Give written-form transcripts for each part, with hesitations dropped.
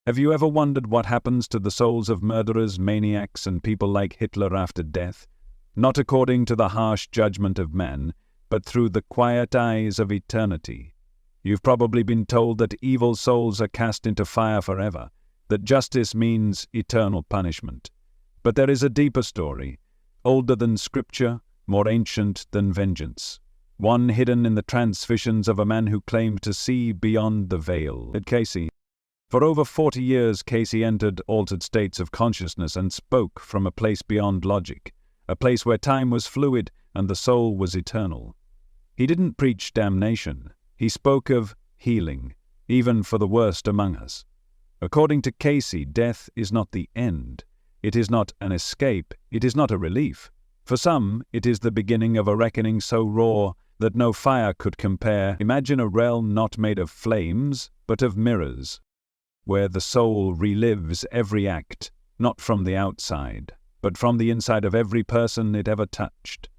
Have you ever wondered what happens to the souls of murderers, maniacs, and people like Hitler after death? Not according to the harsh judgment of men, but through the quiet eyes of eternity. You've probably been told that evil souls are cast into fire forever, that justice means eternal punishment. But there is a deeper story, older than scripture, more ancient than vengeance. One hidden in the trance visions of a man who claimed to see beyond the veil. At Casey. For over 40 years, Casey entered altered states of consciousness and spoke from a place beyond logic, a place where time was fluid and the soul was eternal. He didn't preach damnation. He spoke of healing, even for the worst among us. According to Casey, death is not the end. It is not an escape. It is not a relief. For some, it is the beginning of a reckoning so raw that no fire could compare. Imagine a realm not made of flames, but of mirrors, where the soul relives every act, not from the outside, but from the inside of every person it ever touched.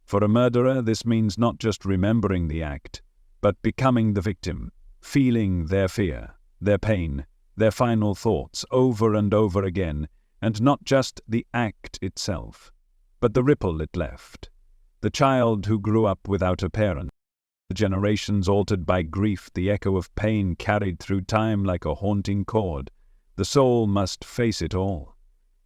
For a murderer, this means not just remembering the act, but becoming the victim, feeling their fear, their pain, their final thoughts over and over again, and not just the act itself, but the ripple it left. The child who grew up without a parent, the generations altered by grief, the echo of pain carried through time like a haunting chord. The soul must face it all,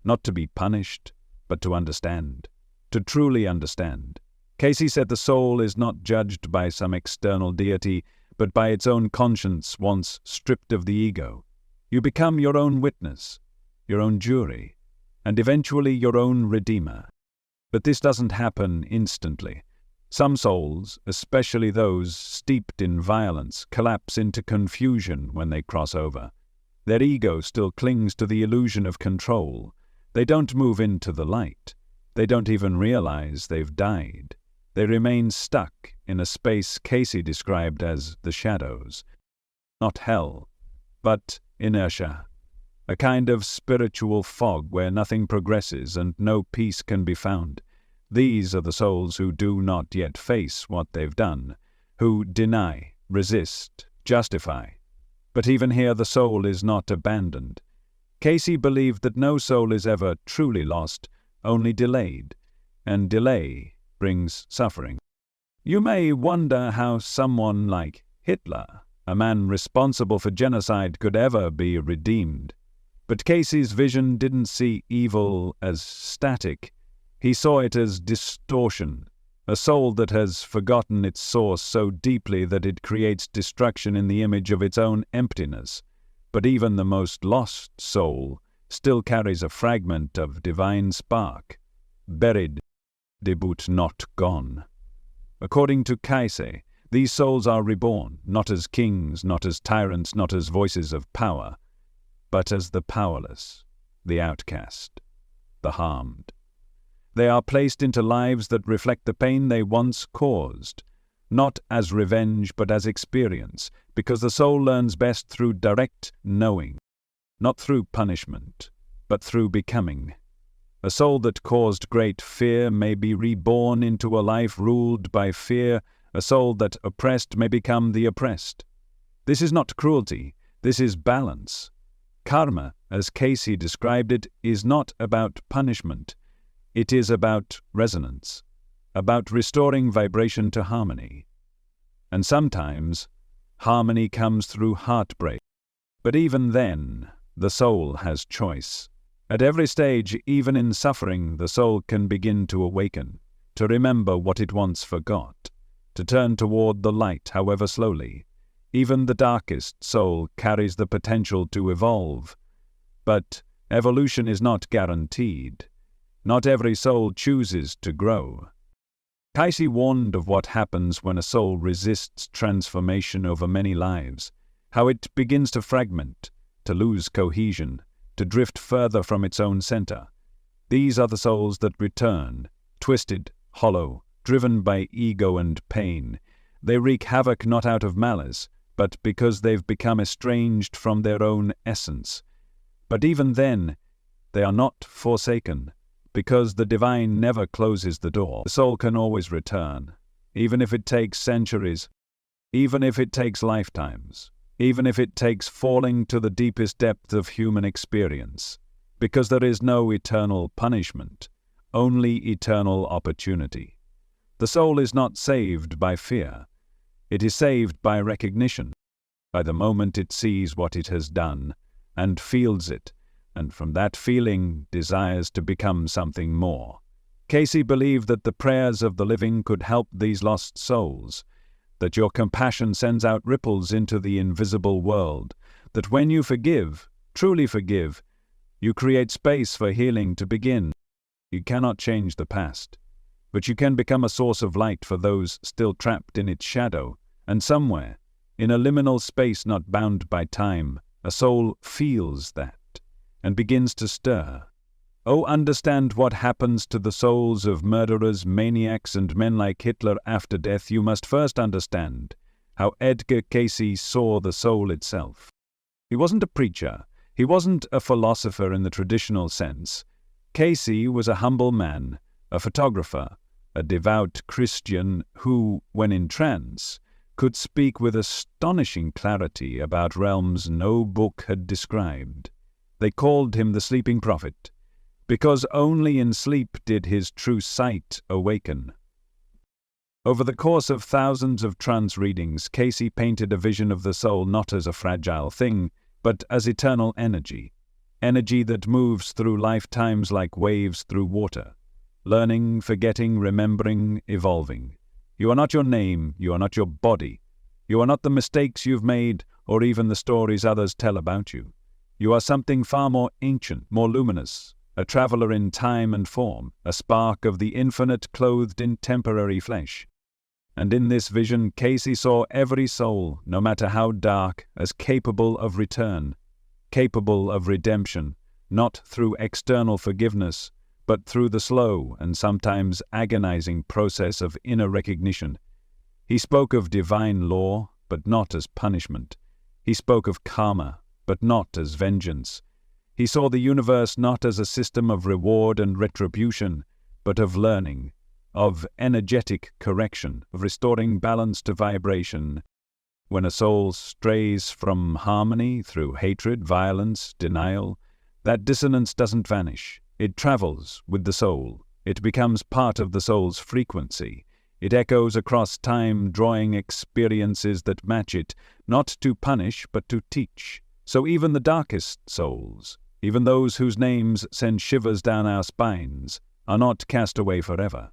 not to be punished, but to understand, to truly understand. Casey said the soul is not judged by some external deity, but by its own conscience once stripped of the ego. You become your own witness, your own jury, and eventually your own redeemer. But this doesn't happen instantly. Some souls, especially those steeped in violence, collapse into confusion when they cross over. Their ego still clings to the illusion of control. They don't move into the light. They don't even realize they've died. They remain stuck in a space Casey described as the shadows. Not hell, but inertia. A kind of spiritual fog where nothing progresses and no peace can be found. These are the souls who do not yet face what they've done, who deny, resist, justify. But even here the soul is not abandoned. Casey believed that no soul is ever truly lost, only delayed, and delay brings suffering. You may wonder how someone like Hitler, a man responsible for genocide, could ever be redeemed. But Casey's vision didn't see evil as static. He saw it as distortion, a soul that has forgotten its source so deeply that it creates destruction in the image of its own emptiness. But even the most lost soul still carries a fragment of divine spark, buried, but not gone. According to Casey, these souls are reborn, not as kings, not as tyrants, not as voices of power, but as the powerless, the outcast, the harmed. They are placed into lives that reflect the pain they once caused, not as revenge but as experience, because the soul learns best through direct knowing, not through punishment, but through becoming. A soul that caused great fear may be reborn into a life ruled by fear. A soul that oppressed may become the oppressed. This is not cruelty, this is balance. Karma, as Casey described it, is not about punishment. It is about resonance, about restoring vibration to harmony. And sometimes, harmony comes through heartbreak. But even then, the soul has choice. At every stage, even in suffering, the soul can begin to awaken, to remember what it once forgot, to turn toward the light, however slowly. Even the darkest soul carries the potential to evolve. But evolution is not guaranteed. Not every soul chooses to grow. Casey warned of what happens when a soul resists transformation over many lives, how it begins to fragment, to lose cohesion, to drift further from its own center. These are the souls that return, twisted, hollow, driven by ego and pain. They wreak havoc not out of malice, but because they've become estranged from their own essence. But even then, they are not forsaken, because the divine never closes the door. The soul can always return, even if it takes centuries, even if it takes lifetimes, even if it takes falling to the deepest depth of human experience, because there is no eternal punishment, only eternal opportunity. The soul is not saved by fear. It is saved by recognition, by the moment it sees what it has done, and feels it, and from that feeling desires to become something more. Casey believed that the prayers of the living could help these lost souls, that your compassion sends out ripples into the invisible world, that when you forgive, truly forgive, you create space for healing to begin. You cannot change the past, but you can become a source of light for those still trapped in its shadow, and somewhere, in a liminal space not bound by time, a soul feels that, and begins to stir. Oh, understand what happens to the souls of murderers, maniacs, and men like Hitler after death. You must first understand how Edgar Cayce saw the soul itself. He wasn't a preacher. He wasn't a philosopher in the traditional sense. Cayce was a humble man, a photographer, a devout Christian who, when in trance, could speak with astonishing clarity about realms no book had described. They called him the sleeping prophet, because only in sleep did his true sight awaken. Over the course of thousands of trance readings, Cayce painted a vision of the soul not as a fragile thing, but as eternal energy, energy that moves through lifetimes like waves through water, learning, forgetting, remembering, evolving. You are not your name, you are not your body, you are not the mistakes you've made or even the stories others tell about you. You are something far more ancient, more luminous, a traveler in time and form, a spark of the infinite clothed in temporary flesh. And in this vision, Cayce saw every soul, no matter how dark, as capable of return, capable of redemption, not through external forgiveness, but through the slow and sometimes agonizing process of inner recognition. He spoke of divine law, but not as punishment. He spoke of karma, but not as vengeance. He saw the universe not as a system of reward and retribution, but of learning, of energetic correction, of restoring balance to vibration. When a soul strays from harmony through hatred, violence, denial, that dissonance doesn't vanish. It travels with the soul. It becomes part of the soul's frequency. It echoes across time, drawing experiences that match it, not to punish, but to teach. So even the darkest souls, even those whose names send shivers down our spines, are not cast away forever.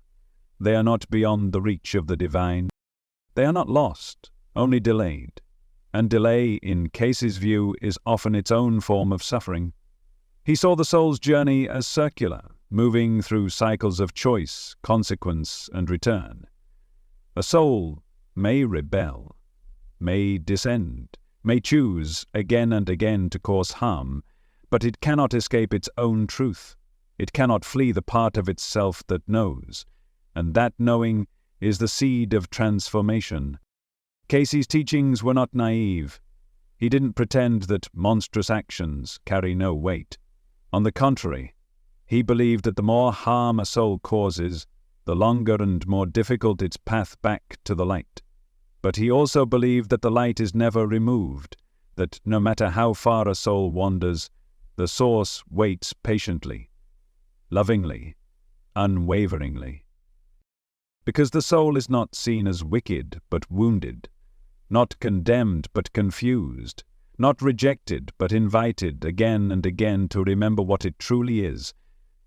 They are not beyond the reach of the divine. They are not lost, only delayed. And delay, in Cayce's view, is often its own form of suffering. He saw the soul's journey as circular, moving through cycles of choice, consequence, and return. A soul may rebel, may descend, may choose again and again to cause harm, but it cannot escape its own truth. It cannot flee the part of itself that knows, and that knowing is the seed of transformation. Cayce's teachings were not naive. He didn't pretend that monstrous actions carry no weight. On the contrary, he believed that the more harm a soul causes, the longer and more difficult its path back to the light. But he also believed that the light is never removed, that no matter how far a soul wanders, the source waits patiently, lovingly, unwaveringly. Because the soul is not seen as wicked but wounded, not condemned but confused, not rejected but invited again and again to remember what it truly is.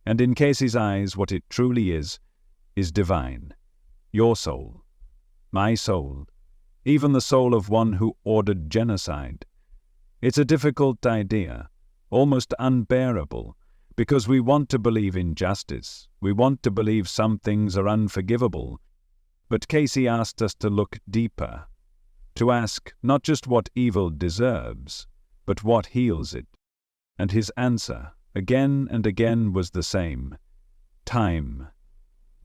And in Cayce's eyes, what it truly is divine. Your soul, my soul, even the soul of one who ordered genocide. It's a difficult idea, almost unbearable, because we want to believe in justice. We want to believe some things are unforgivable. But Cayce asked us to look deeper, to ask not just what evil deserves, but what heals it. And his answer, again and again, was the same: time,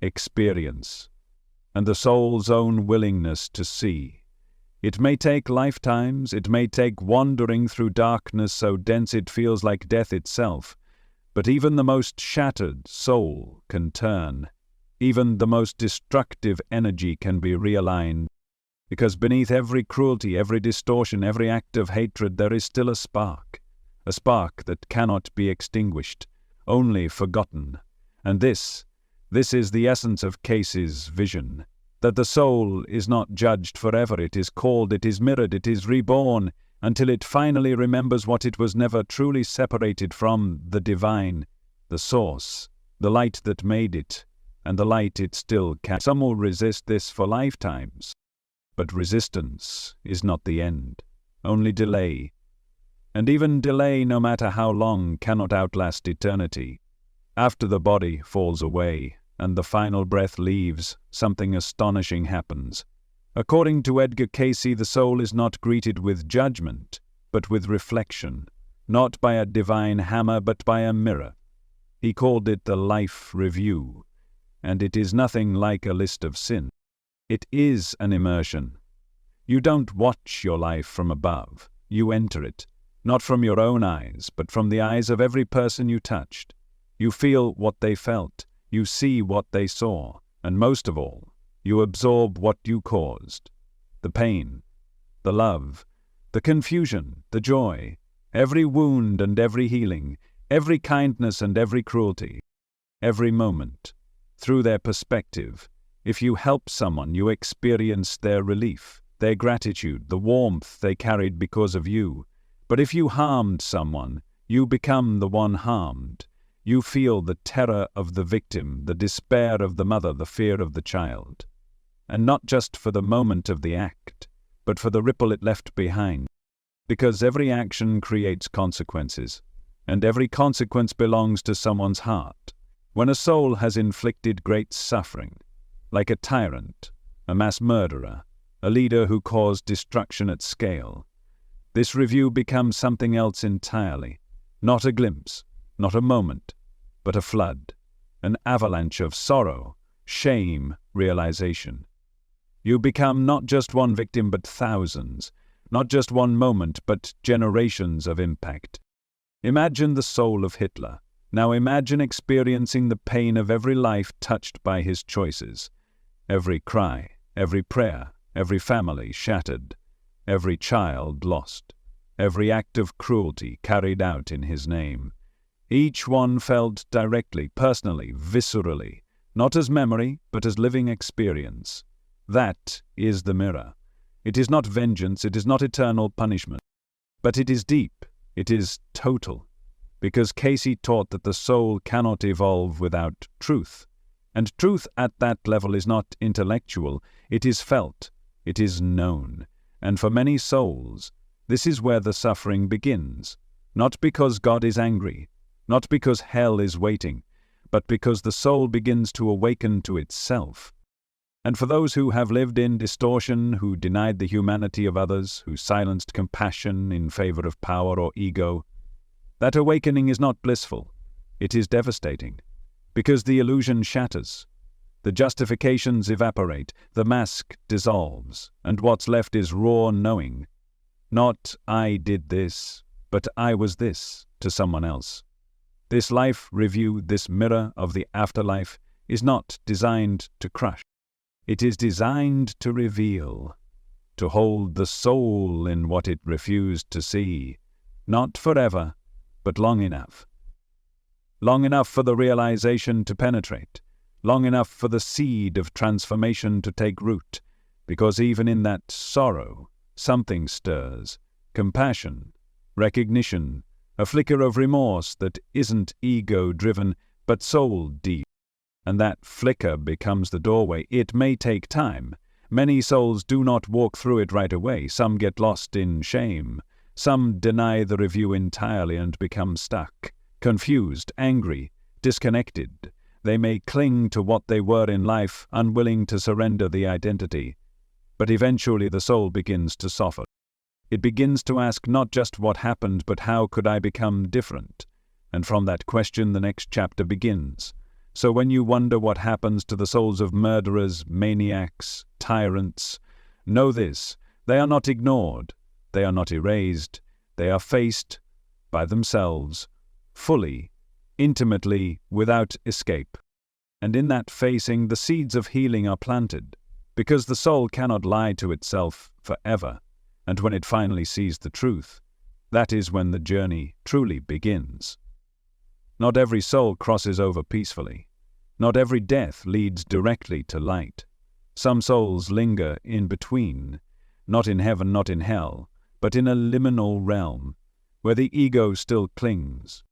experience, and the soul's own willingness to see. It may take lifetimes, it may take wandering through darkness so dense it feels like death itself, but even the most shattered soul can turn. Even the most destructive energy can be realigned. Because beneath every cruelty, every distortion, every act of hatred, there is still a spark that cannot be extinguished, only forgotten. And this is the essence of Casey's vision, that the soul is not judged forever, it is called, it is mirrored, it is reborn, until it finally remembers what it was never truly separated from, the divine, the source, the light that made it, and the light it still can. Some will resist this for lifetimes, but resistance is not the end, only delay. And even delay, no matter how long, cannot outlast eternity. After the body falls away, and the final breath leaves, something astonishing happens. According to Edgar Cayce, the soul is not greeted with judgment, but with reflection, not by a divine hammer, but by a mirror. He called it the life review, and it is nothing like a list of sins. It is an immersion. You don't watch your life from above, you enter it, not from your own eyes, but from the eyes of every person you touched. You feel what they felt, you see what they saw, and most of all, you absorb what you caused. The pain, the love, the confusion, the joy, every wound and every healing, every kindness and every cruelty, every moment. Through their perspective, if you help someone, you experience their relief, their gratitude, the warmth they carried because of you. But if you harmed someone, you become the one harmed. You feel the terror of the victim, the despair of the mother, the fear of the child. And not just for the moment of the act, but for the ripple it left behind. Because every action creates consequences, and every consequence belongs to someone's heart. When a soul has inflicted great suffering, like a tyrant, a mass murderer, a leader who caused destruction at scale, this review becomes something else entirely. Not a glimpse, not a moment, but a flood, an avalanche of sorrow, shame, realization. You become not just one victim but thousands, not just one moment but generations of impact. Imagine the soul of Hitler. Now imagine experiencing the pain of every life touched by his choices. Every cry, every prayer, every family shattered, every child lost, every act of cruelty carried out in his name. Each one felt directly, personally, viscerally, not as memory, but as living experience. That is the mirror. It is not vengeance, it is not eternal punishment, but it is deep, it is total, because Cayce taught that the soul cannot evolve without truth. And truth at that level is not intellectual, it is felt, it is known. And for many souls, this is where the suffering begins. Not because God is angry, not because hell is waiting, but because the soul begins to awaken to itself. And for those who have lived in distortion, who denied the humanity of others, who silenced compassion in favor of power or ego, that awakening is not blissful, it is devastating. Because the illusion shatters, the justifications evaporate, the mask dissolves, and what's left is raw knowing. Not I did this, but I was this to someone else. This life review, this mirror of the afterlife, is not designed to crush. It is designed to reveal, to hold the soul in what it refused to see, not forever, but long enough. Long enough for the realization to penetrate, long enough for the seed of transformation to take root, because even in that sorrow, something stirs, compassion, recognition, a flicker of remorse that isn't ego-driven, but soul-deep. And that flicker becomes the doorway. It may take time. Many souls do not walk through it right away. Some get lost in shame. Some deny the review entirely and become stuck, confused, angry, disconnected. They may cling to what they were in life, unwilling to surrender the identity. But eventually the soul begins to soften. It begins to ask not just what happened, but how could I become different? And from that question the next chapter begins. So when you wonder what happens to the souls of murderers, maniacs, tyrants, know this: they are not ignored, they are not erased, they are faced by themselves, fully, intimately, without escape. And in that facing, the seeds of healing are planted. because the soul cannot lie to itself forever, and when it finally sees the truth, that is when the journey truly begins. Not every soul crosses over peacefully. Not every death leads directly to light. Some souls linger in between, not in heaven, not in hell, but in a liminal realm, where the ego still clings.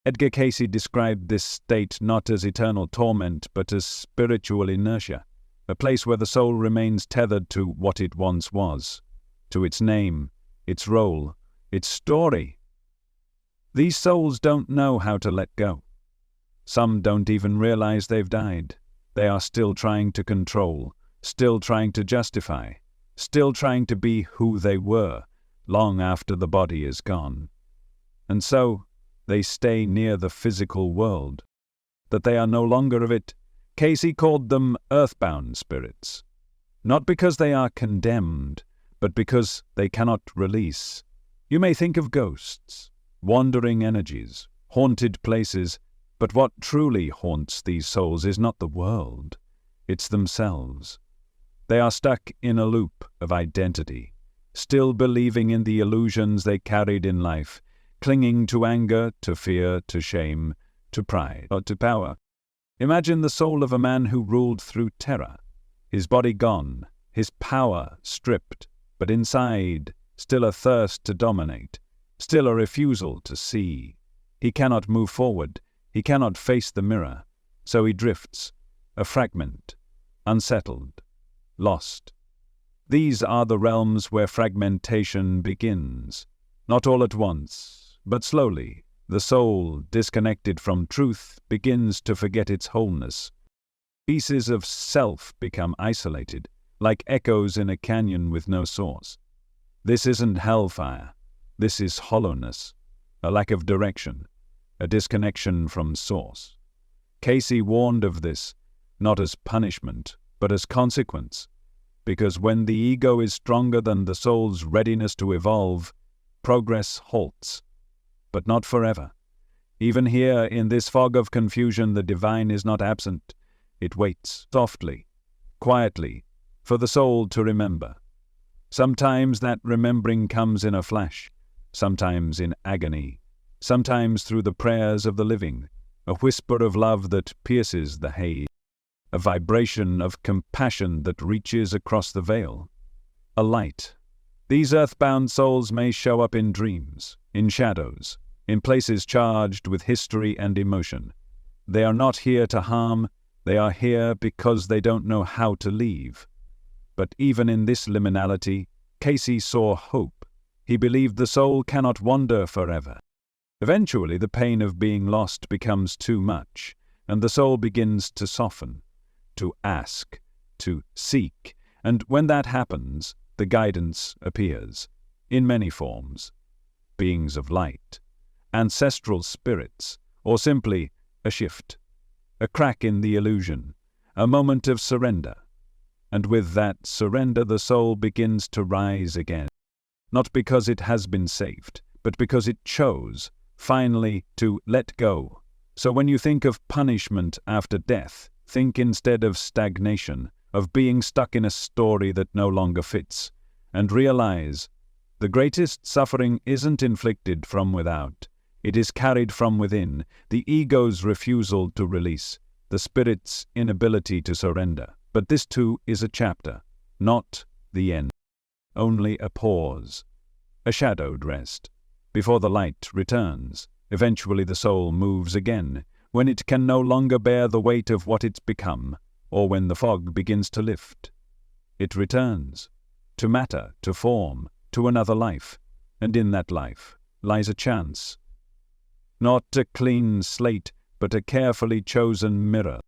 Edgar Cayce described this state not as eternal torment, but as spiritual inertia, a place where the soul remains tethered to what it once was, to its name, its role, its story. These souls don't know how to let go. Some don't even realize they've died. They are still trying to control, still trying to justify, still trying to be who they were, long after the body is gone. And so, they stay near the physical world. That they are no longer of it, Cayce called them Earthbound Spirits. Not because they are condemned, but because they cannot release. You may think of ghosts, wandering energies, haunted places, but what truly haunts these souls is not the world, it's themselves. They are stuck in a loop of identity, still believing in the illusions they carried in life, clinging to anger, to fear, to shame, to pride, or to power. Imagine the soul of a man who ruled through terror, his body gone, his power stripped, but inside, still a thirst to dominate, still a refusal to see. He cannot move forward, he cannot face the mirror, so he drifts, a fragment, unsettled, lost. These are the realms where fragmentation begins, not all at once, but slowly. The soul, disconnected from truth, begins to forget its wholeness. Pieces of self become isolated, like echoes in a canyon with no source. This isn't hellfire. This is hollowness, a lack of direction, a disconnection from source. Cayce warned of this, not as punishment, but as consequence, because when the ego is stronger than the soul's readiness to evolve, progress halts. But not forever. Even here, in this fog of confusion, the divine is not absent. It waits, softly, quietly, for the soul to remember. Sometimes that remembering comes in a flash, sometimes in agony, sometimes through the prayers of the living, a whisper of love that pierces the haze, a vibration of compassion that reaches across the veil, a light. These earthbound souls may show up in dreams, in shadows, in places charged with history and emotion. They are not here to harm, they are here because they don't know how to leave. But even in this liminality, Cayce saw hope. He believed the soul cannot wander forever. Eventually, the pain of being lost becomes too much, and the soul begins to soften, to ask, to seek, and when that happens, the guidance appears, in many forms. Beings of light, ancestral spirits, or simply a shift, a crack in the illusion, a moment of surrender. And with that surrender the soul begins to rise again, not because it has been saved, but because it chose, finally, to let go. So when you think of punishment after death, think instead of stagnation, of being stuck in a story that no longer fits, and realize the greatest suffering isn't inflicted from without. It is carried from within, the ego's refusal to release, the spirit's inability to surrender. But this too is a chapter, not the end. Only a pause, a shadowed rest, before the light returns. Eventually the soul moves again, when it can no longer bear the weight of what it's become, or when the fog begins to lift. It returns, to matter, to form, to another life, and in that life lies a chance. Not a clean slate, but a carefully chosen mirror.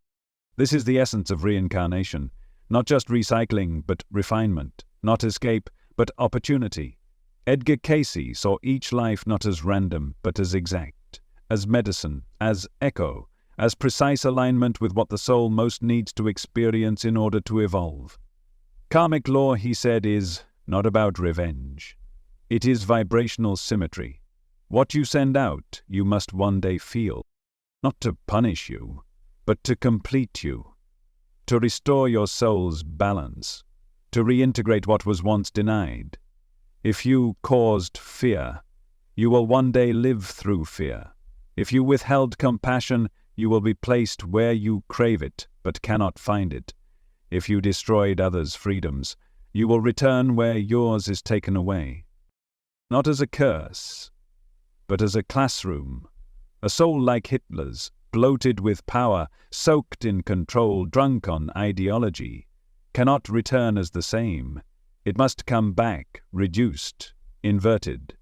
This is the essence of reincarnation, not just recycling, but refinement, not escape, but opportunity. Edgar Cayce saw each life not as random, but as exact, as medicine, as echo, as precise alignment with what the soul most needs to experience in order to evolve. Karmic law, he said, is not about revenge. It is vibrational symmetry. What you send out, you must one day feel, not to punish you, but to complete you. to restore your soul's balance, to reintegrate what was once denied. If you caused fear, you will one day live through fear. If you withheld compassion, you will be placed where you crave it but cannot find it. If you destroyed others' freedoms, you will return where yours is taken away. Not as a curse, but as a classroom. A soul like Hitler's, bloated with power, soaked in control, drunk on ideology, cannot return as the same. It must come back, reduced, inverted.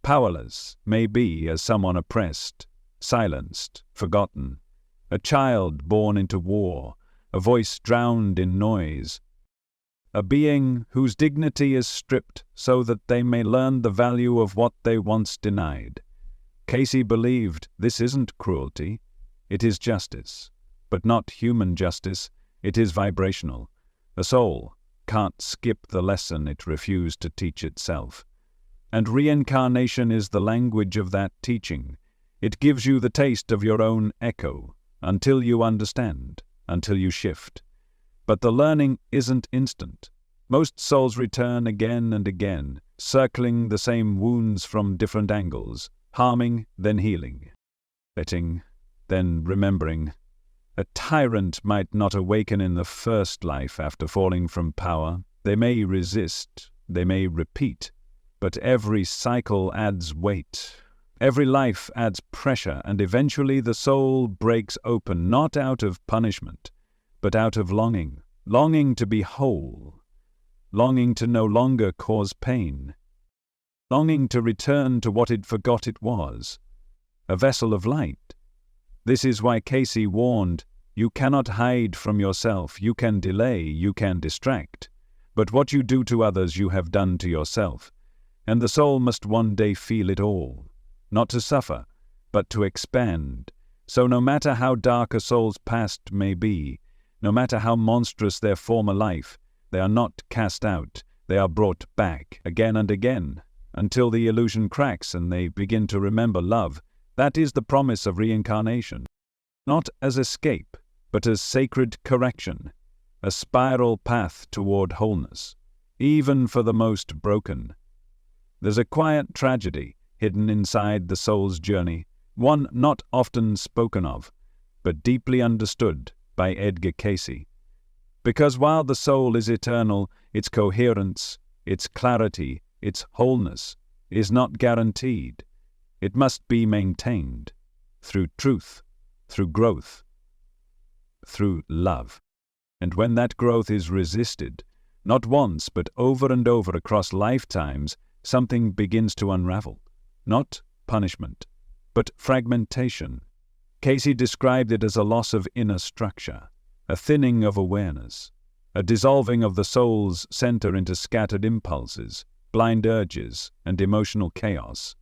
Powerless, maybe, as someone oppressed, silenced, forgotten. A child born into war, a voice drowned in noise. A being whose dignity is stripped so that they may learn the value of what they once denied. Casey believed this isn't cruelty, it is justice. But not human justice, it is vibrational. A soul can't skip the lesson it refused to teach itself. And reincarnation is the language of that teaching. It gives you the taste of your own echo, until you understand, until you shift. But the learning isn't instant. Most souls return again and again, circling the same wounds from different angles, harming, then healing, letting, then remembering. A tyrant might not awaken in the first life after falling from power. They may resist, they may repeat, but every cycle adds weight. Every life adds pressure, and eventually the soul breaks open, not out of punishment, but out of longing. Longing to be whole. Longing to no longer cause pain. Longing to return to what it forgot it was. A vessel of light. This is why Casey warned, you cannot hide from yourself, you can delay, you can distract. But what you do to others you have done to yourself. And the soul must one day feel it all. Not to suffer, but to expand. So no matter how dark a soul's past may be, no matter how monstrous their former life, they are not cast out, they are brought back again and again, until the illusion cracks and they begin to remember love. That is the promise of reincarnation. Not as escape, but as sacred correction, a spiral path toward wholeness, even for the most broken. There's a quiet tragedy hidden inside the soul's journey, one not often spoken of, but deeply understood by Edgar Casey. Because while the soul is eternal, its coherence, its clarity, its wholeness is not guaranteed. It must be maintained through truth, through growth, through love. And when that growth is resisted, not once but over and over across lifetimes, something begins to unravel. Not punishment, but fragmentation. Casey described it as a loss of inner structure, a thinning of awareness, a dissolving of the soul's center into scattered impulses, blind urges, and emotional chaos.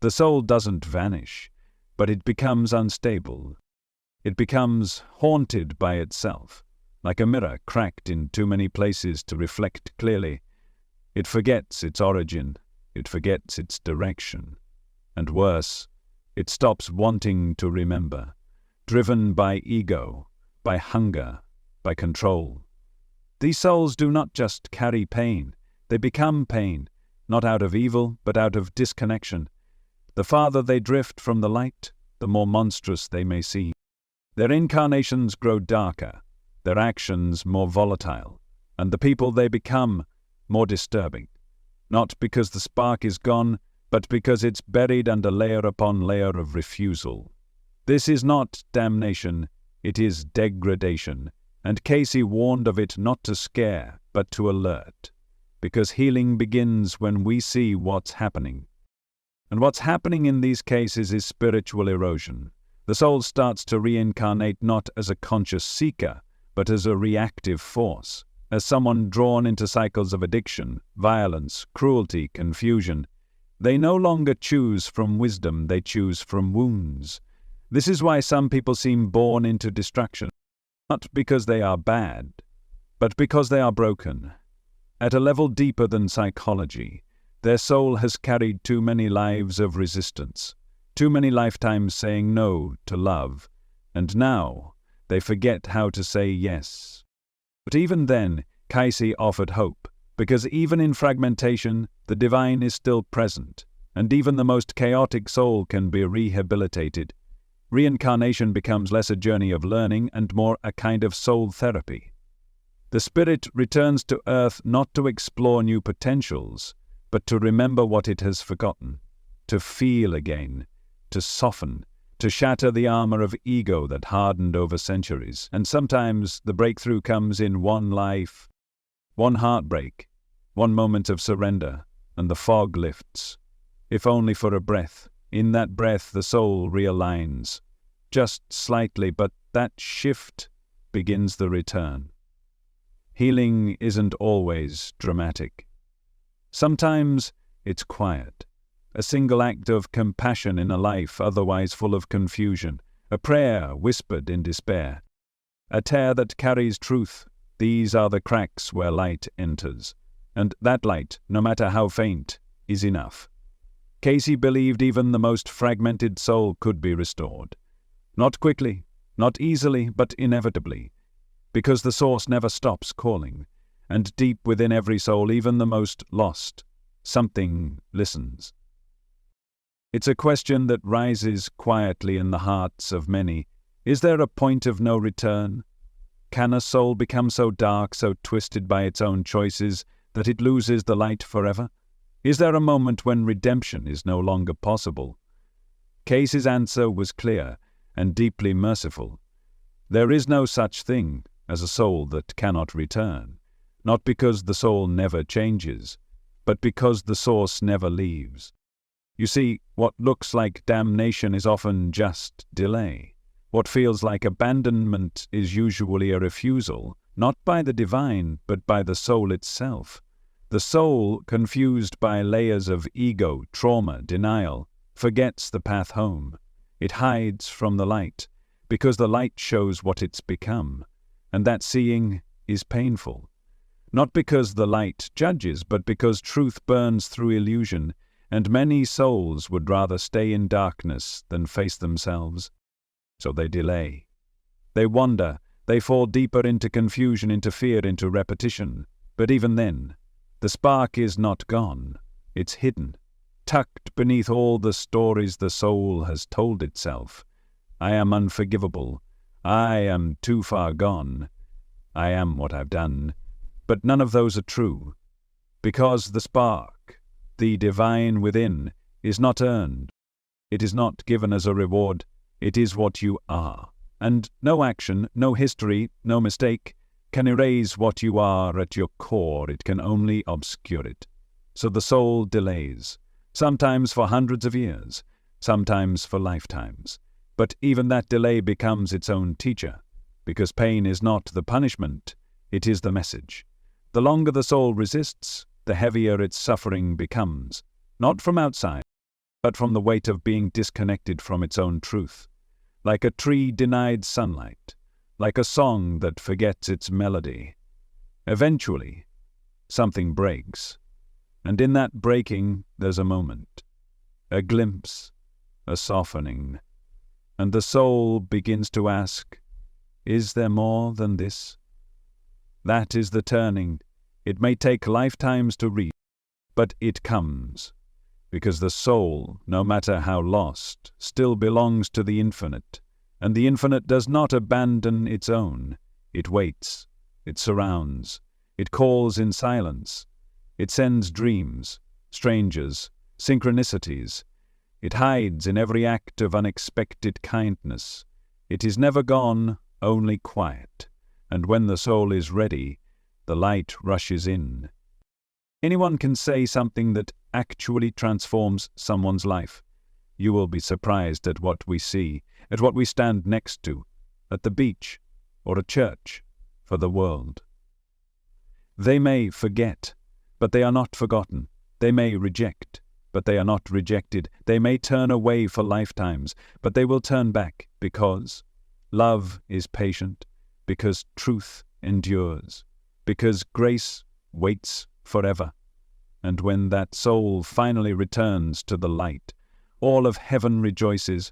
The soul doesn't vanish, but it becomes unstable. It becomes haunted by itself, like a mirror cracked in too many places to reflect clearly. It forgets its origin, it forgets its direction. And worse, it stops wanting to remember, driven by ego, by hunger, by control. These souls do not just carry pain, they become pain, not out of evil, but out of disconnection. The farther they drift from the light, the more monstrous they may seem. Their incarnations grow darker, their actions more volatile, and the people they become more disturbing. Not because the spark is gone, but because it's buried under layer upon layer of refusal. This is not damnation, it is degradation, and Casey warned of it not to scare, but to alert. Because healing begins when we see what's happening. And what's happening in these cases is spiritual erosion. The soul starts to reincarnate not as a conscious seeker, but as a reactive force, as someone drawn into cycles of addiction, violence, cruelty, confusion. They no longer choose from wisdom, they choose from wounds. This is why some people seem born into destruction, not because they are bad, but because they are broken. At a level deeper than psychology, their soul has carried too many lives of resistance, too many lifetimes saying no to love, and now They forget how to say yes. But even then, Kaisi offered hope, because even in fragmentation, the divine is still present, and even the most chaotic soul can be rehabilitated. Reincarnation becomes less a journey of learning and more a kind of soul therapy. The spirit returns to Earth not to explore new potentials, but to remember what it has forgotten, to feel again, to soften, to shatter the armor of ego that hardened over centuries. And sometimes the breakthrough comes in one life, one heartbreak, one moment of surrender, and the fog lifts. If only for a breath. In that breath the soul realigns, just slightly, but that shift begins the return. Healing isn't always dramatic. Sometimes it's quiet. A single act of compassion in a life otherwise full of confusion, a prayer whispered in despair, a tear that carries truth. These are the cracks where light enters, and that light, no matter how faint, is enough. Kaisi believed even the most fragmented soul could be restored. Not quickly, not easily, but inevitably, because the source never stops calling, and deep within every soul, even the most lost, something listens. It's a question that rises quietly in the hearts of many. Is there a point of no return? Can a soul become so dark, so twisted by its own choices, that it loses the light forever? Is there a moment when redemption is no longer possible? Kaisi's answer was clear and deeply merciful. There is no such thing as a soul that cannot return, not because the soul never changes, but because the source never leaves. You see, what looks like damnation is often just delay. What feels like abandonment is usually a refusal, not by the divine, but by the soul itself. The soul, confused by layers of ego, trauma, denial, forgets the path home. It hides from the light, because the light shows what it's become, and that seeing is painful. Not because the light judges, but because truth burns through illusion, and many souls would rather stay in darkness than face themselves. So they delay. They wander, they fall deeper into confusion, into fear, into repetition. But even then, the spark is not gone. It's hidden, tucked beneath all the stories the soul has told itself. I am unforgivable. I am too far gone. I am what I've done. But none of those are true. Because the spark, the divine within, is not earned. It is not given as a reward. It is what you are. And no action, no history, no mistake can erase what you are at your core. It can only obscure it. So the soul delays, sometimes for hundreds of years, sometimes for lifetimes. But even that delay becomes its own teacher, because pain is not the punishment, it is the message. The longer the soul resists, the heavier its suffering becomes, not from outside, but from the weight of being disconnected from its own truth. Like a tree denied sunlight, like a song that forgets its melody. Eventually, something breaks, and in that breaking there's a moment, a glimpse, a softening, and the soul begins to ask, is there more than this? That is the turning. It may take lifetimes to reach, but it comes, because the soul, no matter how lost, still belongs to the infinite, and the infinite does not abandon its own. It waits, it surrounds, it calls in silence, it sends dreams, strangers, synchronicities. It hides in every act of unexpected kindness. It is never gone, only quiet, and when the soul is ready, the light rushes in. Anyone can say something that actually transforms someone's life. You will be surprised at what we see, at what we stand next to, at the beach, or a church, for the world. They may forget, but they are not forgotten. They may reject, but they are not rejected. They may turn away for lifetimes, but they will turn back, because love is patient, because truth endures, because grace waits forever. And when that soul finally returns to the light, all of heaven rejoices,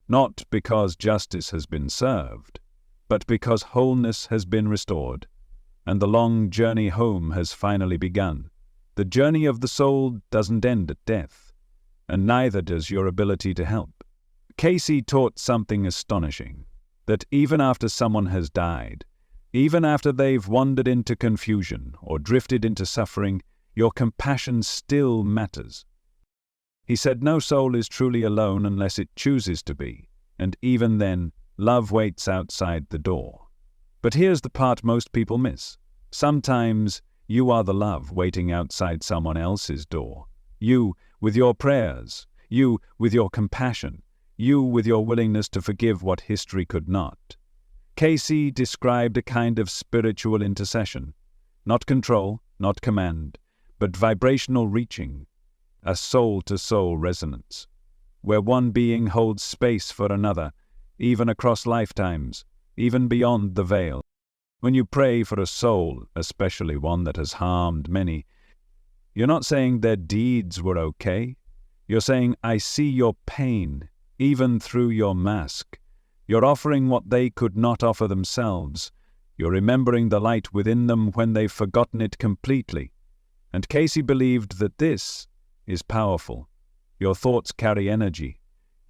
not because justice has been served, but because wholeness has been restored, and the long journey home has finally begun. The journey of the soul doesn't end at death, and neither does your ability to help. Casey taught something astonishing, that even after someone has died, even after they've wandered into confusion or drifted into suffering, your compassion still matters. He said no soul is truly alone unless it chooses to be, and even then, love waits outside the door. But here's the part most people miss. Sometimes you are the love waiting outside someone else's door. You with your prayers, you with your compassion, you with your willingness to forgive what history could not. Casey described a kind of spiritual intercession, not control, not command, but vibrational reaching, a soul-to-soul resonance, where one being holds space for another, even across lifetimes, even beyond the veil. When you pray for a soul, especially one that has harmed many, you're not saying their deeds were okay. You're saying, I see your pain, even through your mask. You're offering what they could not offer themselves. You're remembering the light within them when they've forgotten it completely. And Casey believed that this is powerful. Your thoughts carry energy.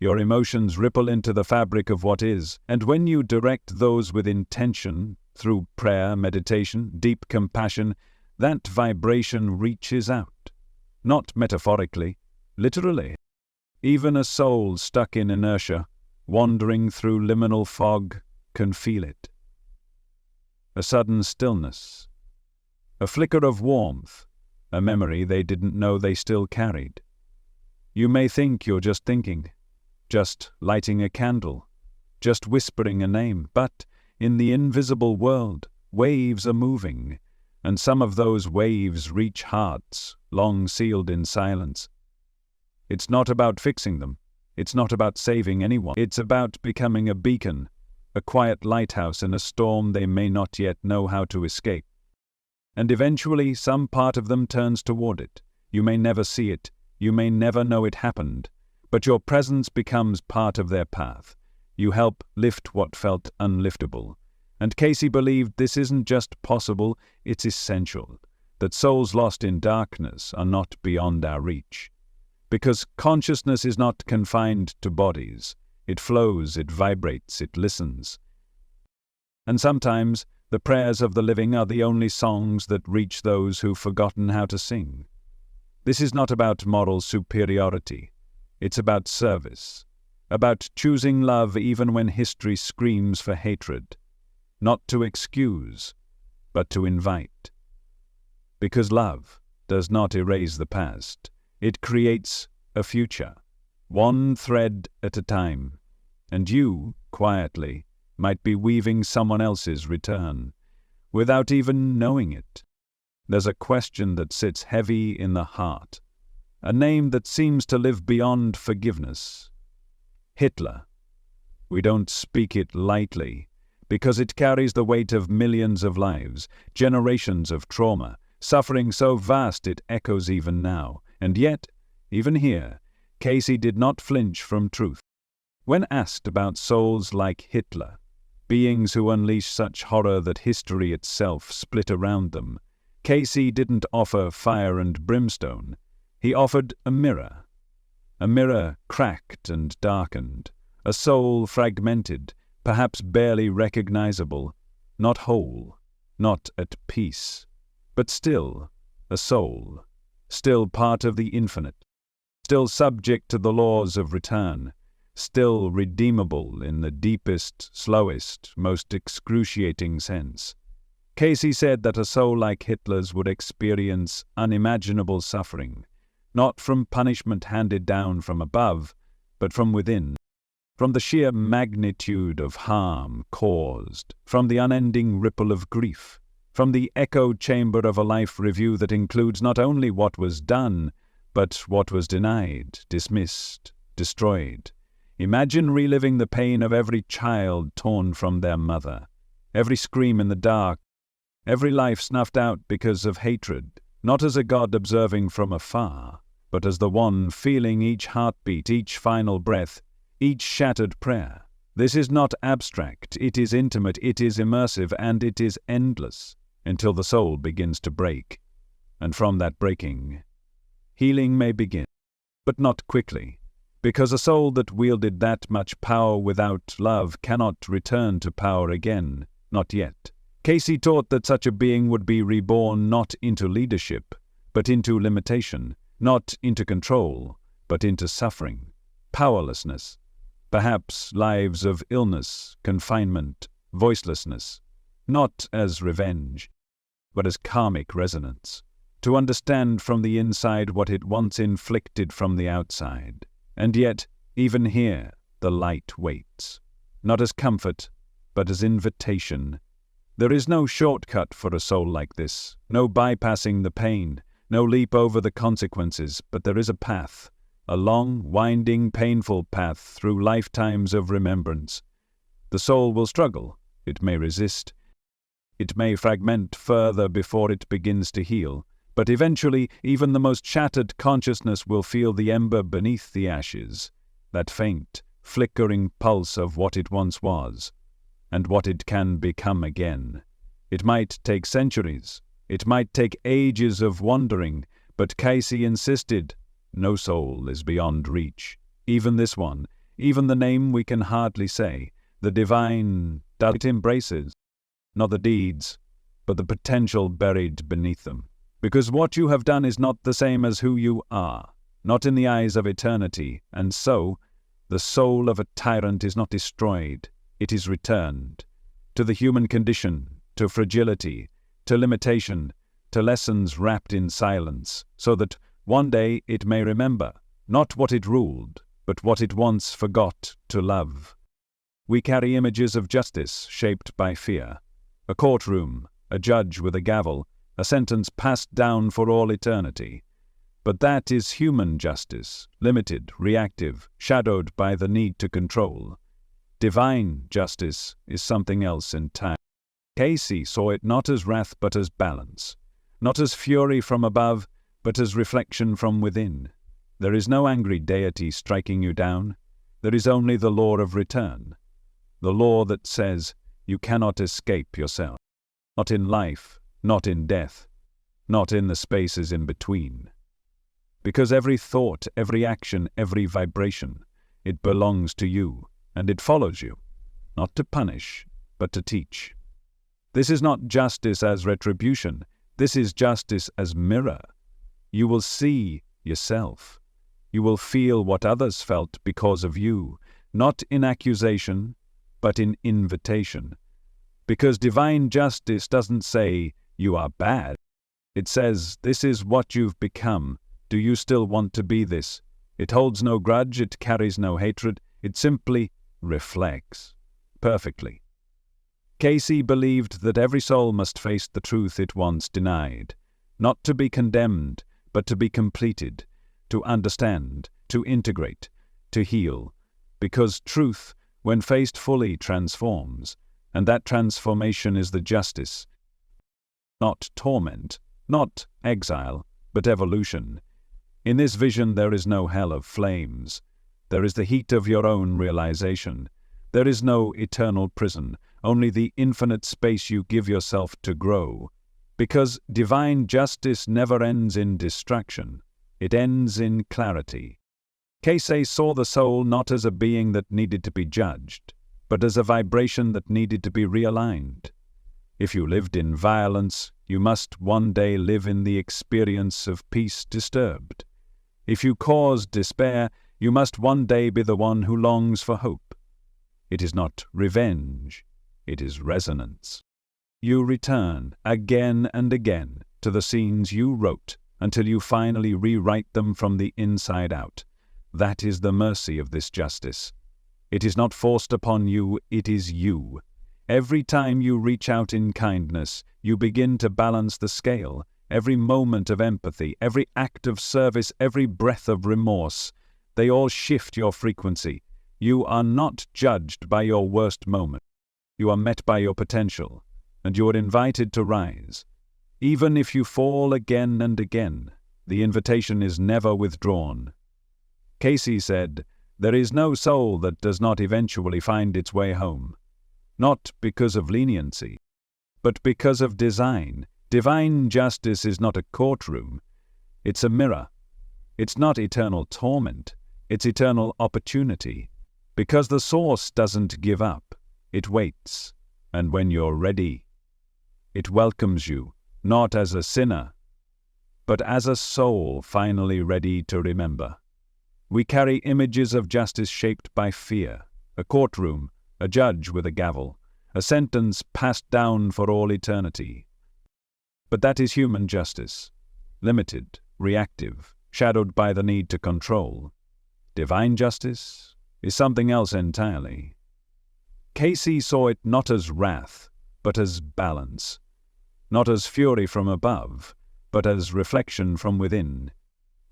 Your emotions ripple into the fabric of what is. And when you direct those with intention, through prayer, meditation, deep compassion, that vibration reaches out. Not metaphorically, literally. Even a soul stuck in inertia, wandering through liminal fog, can feel it. A sudden stillness. A flicker of warmth. A memory they didn't know they still carried. You may think you're just thinking, just lighting a candle, just whispering a name, but in the invisible world, waves are moving, and some of those waves reach hearts, long sealed in silence. It's not about fixing them. It's not about saving anyone. It's about becoming a beacon, a quiet lighthouse in a storm they may not yet know how to escape. And eventually some part of them turns toward it. You may never see it. You may never know it happened. But your presence becomes part of their path. You help lift what felt unliftable. And Casey believed this isn't just possible, it's essential. That souls lost in darkness are not beyond our reach. Because consciousness is not confined to bodies. It flows, it vibrates, it listens. And sometimes the prayers of the living are the only songs that reach those who've forgotten how to sing. This is not about moral superiority. It's about service. About choosing love even when history screams for hatred. Not to excuse, but to invite. Because love does not erase the past. It creates a future, one thread at a time. And you, quietly, might be weaving someone else's return, without even knowing it. There's a question that sits heavy in the heart, a name that seems to live beyond forgiveness. Hitler. We don't speak it lightly, because it carries the weight of millions of lives, generations of trauma, suffering so vast it echoes even now. And yet, even here, Casey did not flinch from truth. When asked about souls like Hitler, beings who unleash such horror that history itself split around them, Casey didn't offer fire and brimstone. He offered a mirror cracked and darkened, a soul fragmented, perhaps barely recognizable, not whole, not at peace, but still a soul, still part of the infinite, still subject to the laws of return, still redeemable in the deepest, slowest, most excruciating sense. Casey said that a soul like Hitler's would experience unimaginable suffering, not from punishment handed down from above, but from within, from the sheer magnitude of harm caused, from the unending ripple of grief, from the echo chamber of a life review that includes not only what was done, but what was denied, dismissed, destroyed. Imagine reliving the pain of every child torn from their mother, every scream in the dark, every life snuffed out because of hatred, not as a God observing from afar, but as the one feeling each heartbeat, each final breath, each shattered prayer. This is not abstract, it is intimate, it is immersive, and it is endless, until the soul begins to break. And from that breaking, healing may begin, but not quickly, because a soul that wielded that much power without love cannot return to power again, not yet. Casey taught that such a being would be reborn not into leadership, but into limitation, not into control, but into suffering, powerlessness, perhaps lives of illness, confinement, voicelessness, not as revenge, but as karmic resonance, to understand from the inside what it once inflicted from the outside. And yet, even here, the light waits, not as comfort, but as invitation. There is no shortcut for a soul like this, no bypassing the pain, no leap over the consequences, but there is a path, a long, winding, painful path through lifetimes of remembrance. The soul will struggle, it may resist, it may fragment further before it begins to heal, but eventually even the most shattered consciousness will feel the ember beneath the ashes, that faint, flickering pulse of what it once was, and what it can become again. It might take centuries, it might take ages of wandering, but Casey insisted, no soul is beyond reach. Even this one, even the name we can hardly say, the divine, that it embraces, not the deeds, but the potential buried beneath them. Because what you have done is not the same as who you are, not in the eyes of eternity, and so, the soul of a tyrant is not destroyed, it is returned, to the human condition, to fragility, to limitation, to lessons wrapped in silence, so that one day it may remember, not what it ruled, but what it once forgot to love. We carry images of justice shaped by fear, a courtroom, a judge with a gavel, a sentence passed down for all eternity. But that is human justice, limited, reactive, shadowed by the need to control. Divine justice is something else entirely. Casey saw it not as wrath but as balance, not as fury from above, but as reflection from within. There is no angry deity striking you down. There is only the law of return, the law that says you cannot escape yourself, not in life, not in death, not in the spaces in between. Because every thought, every action, every vibration, it belongs to you, and it follows you, not to punish, but to teach. This is not justice as retribution, this is justice as mirror. You will see yourself. You will feel what others felt because of you, not in accusation, but in invitation. Because divine justice doesn't say, you are bad. It says, this is what you've become. Do you still want to be this? It holds no grudge, it carries no hatred, it simply reflects perfectly. Casey believed that every soul must face the truth it once denied, not to be condemned, but to be completed, to understand, to integrate, to heal, because truth, when faced fully, transforms, and that transformation is the justice. Not torment, not exile, but evolution. In this vision there is no hell of flames. There is the heat of your own realization. There is no eternal prison, only the infinite space you give yourself to grow. Because divine justice never ends in distraction. It ends in clarity. Casey saw the soul not as a being that needed to be judged, but as a vibration that needed to be realigned. If you lived in violence, you must one day live in the experience of peace disturbed. If you caused despair, you must one day be the one who longs for hope. It is not revenge, it is resonance. You return again and again to the scenes you wrote until you finally rewrite them from the inside out. That is the mercy of this justice. It is not forced upon you, it is you. Every time you reach out in kindness, you begin to balance the scale. Every moment of empathy, every act of service, every breath of remorse, they all shift your frequency. You are not judged by your worst moment. You are met by your potential, and you are invited to rise. Even if you fall again and again, the invitation is never withdrawn. Casey said, There is no soul that does not eventually find its way home. Not because of leniency, but because of design. Divine justice is not a courtroom. It's a mirror. It's not eternal torment. It's eternal opportunity. Because the source doesn't give up. It waits. And when you're ready, it welcomes you, not as a sinner, but as a soul finally ready to remember. We carry images of justice shaped by fear, a courtroom, a judge with a gavel, a sentence passed down for all eternity. But that is human justice, limited, reactive, shadowed by the need to control. Divine justice is something else entirely. Casey saw it not as wrath, but as balance. Not as fury from above, but as reflection from within.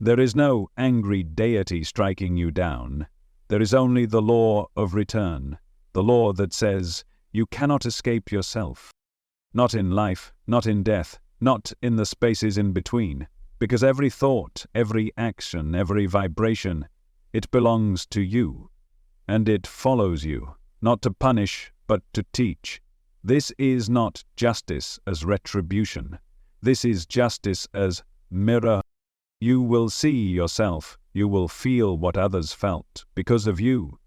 There is no angry deity striking you down. There is only the law of return, the law that says you cannot escape yourself. Not in life, not in death, not in the spaces in between, because every thought, every action, every vibration, it belongs to you, and it follows you. Not to punish, but to teach. This is not justice as retribution. This is justice as mirror. You will see yourself. You will feel what others felt because of you.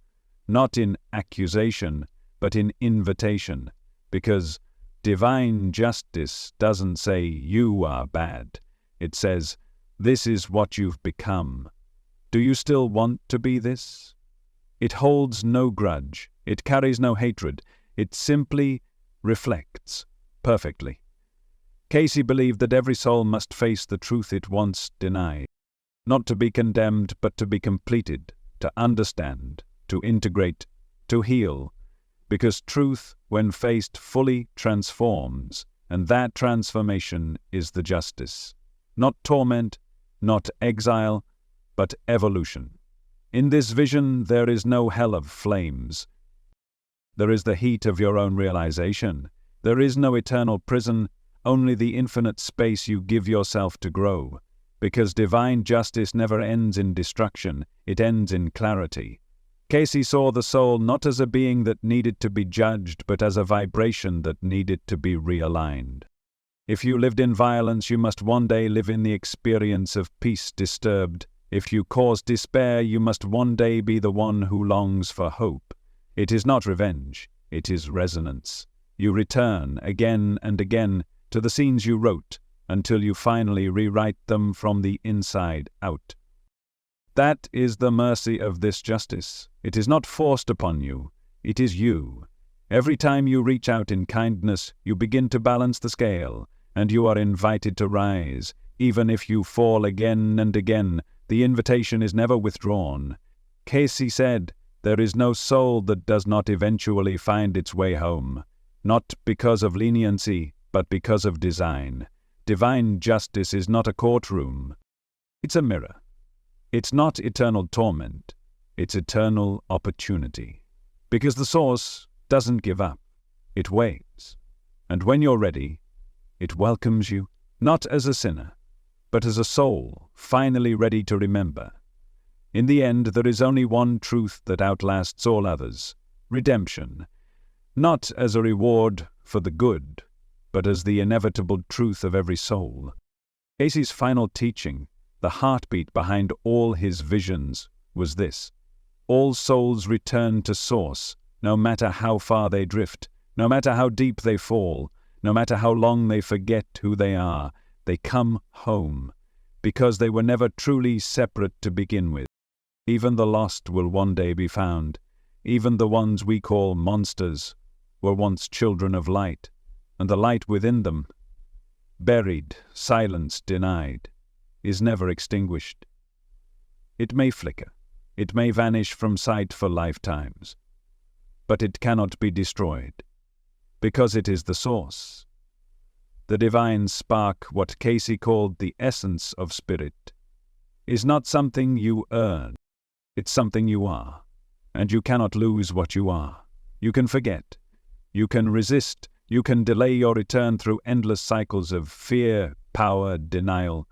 Not in accusation, but in invitation. Because divine justice doesn't say you are bad. It says, this is what you've become. Do you still want to be this? It holds no grudge. It carries no hatred. It simply reflects perfectly. Casey believed that every soul must face the truth it once denied. Not to be condemned, but to be completed, to understand, to integrate, to heal. Because truth, when faced, fully transforms, and that transformation is the justice. Not torment, not exile, but evolution. In this vision there is no hell of flames. There is the heat of your own realization. There is no eternal prison, only the infinite space you give yourself to grow. Because divine justice never ends in destruction, it ends in clarity. Casey saw the soul not as a being that needed to be judged, but as a vibration that needed to be realigned. If you lived in violence, you must one day live in the experience of peace disturbed. If you cause despair, you must one day be the one who longs for hope. It is not revenge, it is resonance. You return again and again to the scenes you wrote until you finally rewrite them from the inside out. That is the mercy of this justice. It is not forced upon you, it is you. Every time you reach out in kindness, you begin to balance the scale, and you are invited to rise. Even if you fall again and again, the invitation is never withdrawn. Casey said, there is no soul that does not eventually find its way home. Not because of leniency, but because of design. Divine justice is not a courtroom. It's a mirror. It's not eternal torment. It's eternal opportunity. Because the source doesn't give up. It waits. And when you're ready, it welcomes you, not as a sinner, but as a soul finally ready to remember. In the end, there is only one truth that outlasts all others: redemption. Not as a reward for the good, but as the inevitable truth of every soul. Casey's final teaching, the heartbeat behind all his visions, was this: all souls return to source, no matter how far they drift, no matter how deep they fall, no matter how long they forget who they are. They come home, because they were never truly separate to begin with. Even the lost will one day be found. Even the ones we call monsters were once children of light, and the light within them, buried, silenced, denied, is never extinguished. It may flicker, it may vanish from sight for lifetimes, but it cannot be destroyed, because it is the source. The divine spark, what Casey called the essence of spirit, is not something you earn. It's something you are, and you cannot lose what you are. You can forget, you can resist, you can delay your return through endless cycles of fear, power, denial,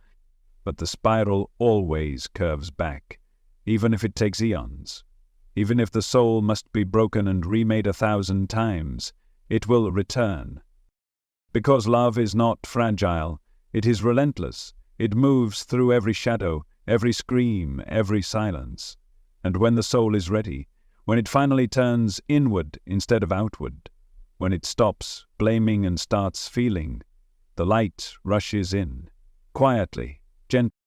but the spiral always curves back, even if it takes eons. Even if the soul must be broken and remade 1,000 times, it will return. Because love is not fragile, it is relentless. It moves through every shadow, every scream, every silence. And when the soul is ready, when it finally turns inward instead of outward, when it stops blaming and starts feeling, the light rushes in, quietly, gently,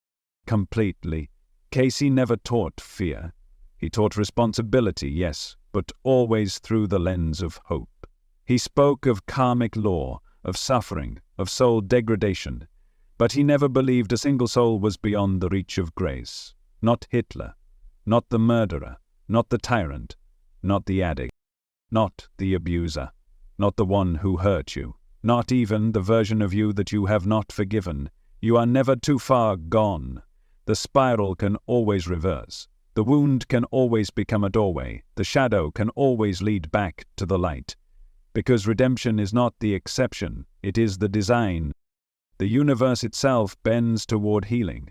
completely. Casey never taught fear. He taught responsibility, yes, but always through the lens of hope. He spoke of karmic law, of suffering, of soul degradation, but he never believed a single soul was beyond the reach of grace. Not Hitler, not the murderer, not the tyrant, not the addict, not the abuser, not the one who hurt you, not even the version of you that you have not forgiven. You are never too far gone. The spiral can always reverse. The wound can always become a doorway. The shadow can always lead back to the light. Because redemption is not the exception, it is the design. The universe itself bends toward healing.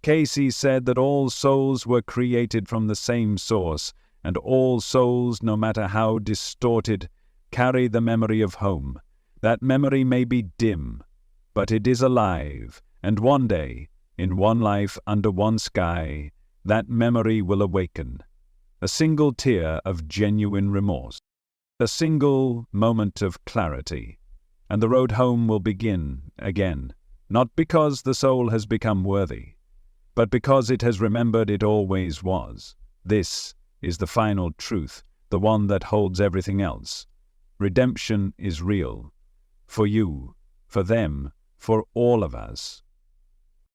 Casey said that all souls were created from the same source, and all souls, no matter how distorted, carry the memory of home. That memory may be dim, but it is alive, and one day, in one life under one sky, that memory will awaken. A single tear of genuine remorse. A single moment of clarity, and the road home will begin again, not because the soul has become worthy, but because it has remembered it always was. This is the final truth, the one that holds everything else. Redemption is real. For you, for them, for all of us.